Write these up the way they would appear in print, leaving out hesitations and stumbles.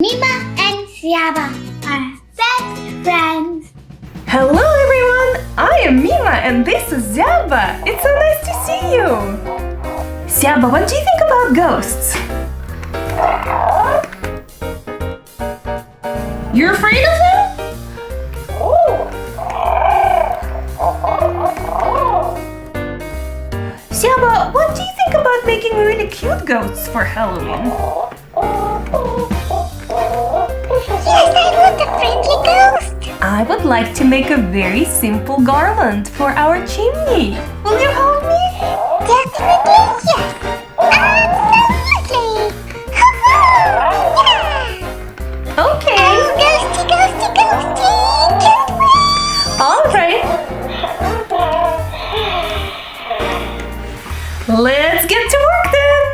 Mima and Zyaba are best friends. Hello everyone! I am Mima and this is Zyaba. It's so nice to see you! Zyaba, what do you think about ghosts? You're afraid of them? Zyaba, what do you think about making really cute ghosts for Halloween? Yes, I want a friendly ghost. I would like to make a very simple garland for our chimney. Will you help me? Definitely yes. Absolutely. Yeah. Okay. Ghosty, ghosty, ghosty. Can't wait. All right. Let's get to work then.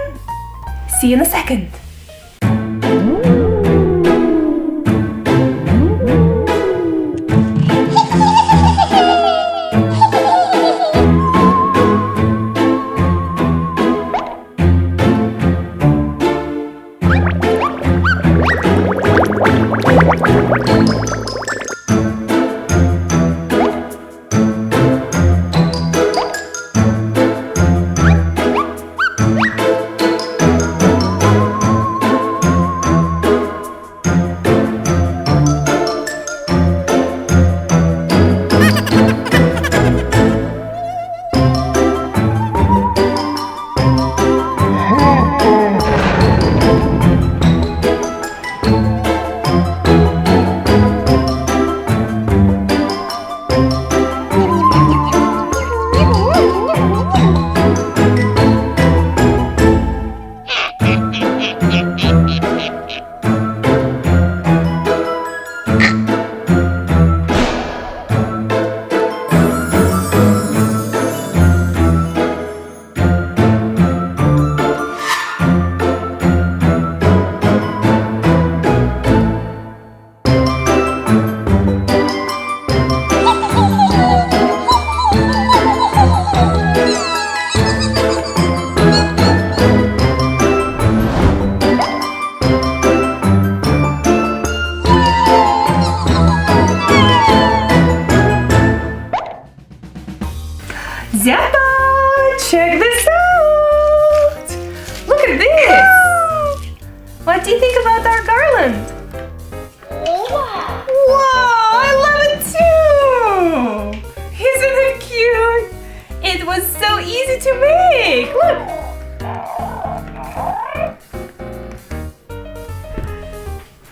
See you in a second. Zyaba, check this out! Look at this! What do you think about our garland? Wow, I love it too! Isn't it cute? It was so easy to make! Look!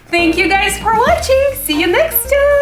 Thank you guys for watching! See you next time!